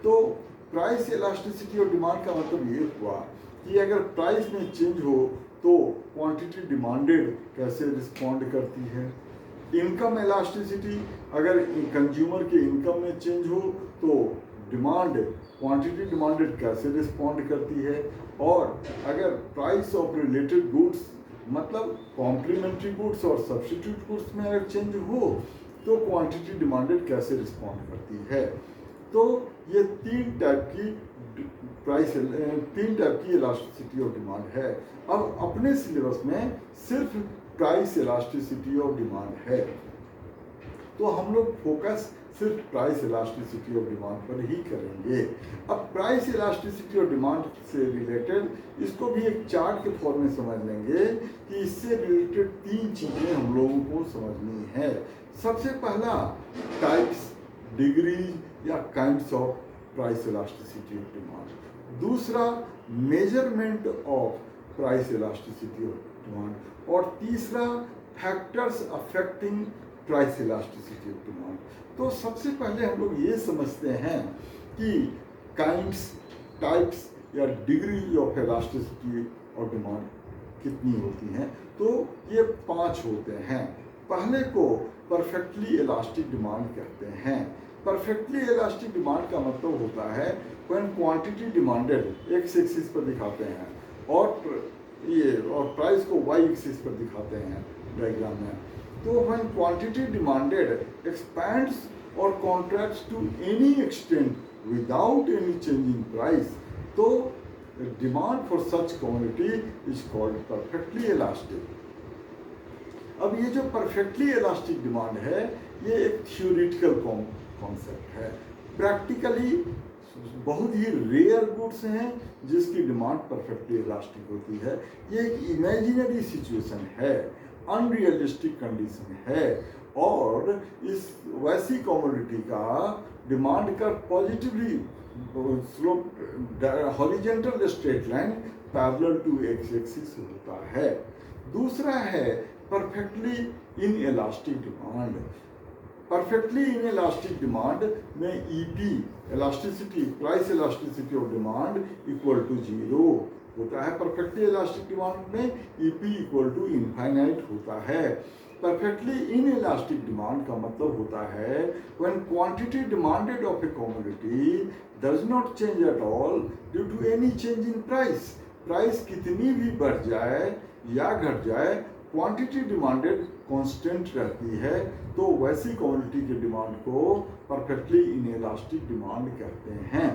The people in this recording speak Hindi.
तो प्राइस इलास्टिसिटी और डिमांड का मतलब ये हुआ कि अगर प्राइस में चेंज हो तो क्वांटिटी डिमांडेड कैसे रिस्पॉन्ड करती है। इनकम इलास्टिसिटी, अगर कंज्यूमर के इनकम में चेंज हो तो डिमांड क्वांटिटी डिमांडेड कैसे रिस्पॉन्ड करती है। और अगर प्राइस ऑफ रिलेटेड गुड्स मतलब कॉम्प्लीमेंट्री गुड्स और सब्स्टिट्यूट गुड्स में अगर चेंज हो तो क्वांटिटी डिमांडेड कैसे रिस्पॉन्ड करती है। तो ये तीन टाइप की इलास्टिसिटी ऑफ डिमांड है। अब अपने सिलेबस में सिर्फ प्राइस इलास्टिसिटी ऑफ डिमांड है, तो हम लोग फोकस सिर्फ प्राइस इलास्टिसिटी ऑफ डिमांड पर ही करेंगे। अब प्राइस इलास्टिसिटी ऑफ डिमांड से रिलेटेड इसको भी एक चार्ट के फॉर्म में समझ लेंगे कि इससे रिलेटेड तीन चीज़ें हम लोगों को समझनी है। सबसे पहला टाइप्स, डिग्रीज या kinds of price elasticity of demand. दूसरा measurement of price elasticity of demand. और तीसरा factors affecting price elasticity of demand. तो सबसे पहले हम लोग ये समझते हैं कि काइंड्स, टाइप्स या degree of elasticity of demand कितनी होती हैं। तो ये 5 होते हैं। पहले को परफेक्टली इलास्टिक डिमांड कहते हैं। परफेक्टली इलास्टिक डिमांड का मतलब होता है when quantity demanded x axis पर दिखाते हैं और प्राइस को वाई एक्सिस पर दिखाते हैं डायग्राम में। तो व्हेन क्वांटिटी डिमांडेड एक्सपैंड्स और contracts to any extent without any change in price, तो demand for such commodity is called perfectly elastic. अब ये जो परफेक्टली इलास्टिक डिमांड है ये एक थ्योरेटिकल कॉन्सेप्ट है। प्रैक्टिकली बहुत ही रेयर गुड्स हैं जिसकी डिमांड परफेक्टली इलास्टिक होती है। ये एक इमेजिनरी सिचुएशन है, अनरियलिस्टिक कंडीशन है और इस वैसी कमोडिटी का डिमांड का positively slope horizontal straight line parallel to x axis होता है। दूसरा है perfectly inelastic demand. Perfectly inelastic demand में EP elasticity, price elasticity of demand equal to 0 होता है। परफेक्टली इलास्टिक डिमांड में ईपी इक्वल टू इनफाइनाइट होता है। परफेक्टली इनइलास्टिक डिमांड का मतलब होता है when quantity demanded of A commodity does not change at all due to any change in price. Price कितनी भी बढ़ जाए या घट जाए, क्वांटिटी डिमांडेड कांस्टेंट रहती है, तो वैसी कमोडिटी की डिमांड को परफेक्टली इनइलास्टिक डिमांड कहते हैं।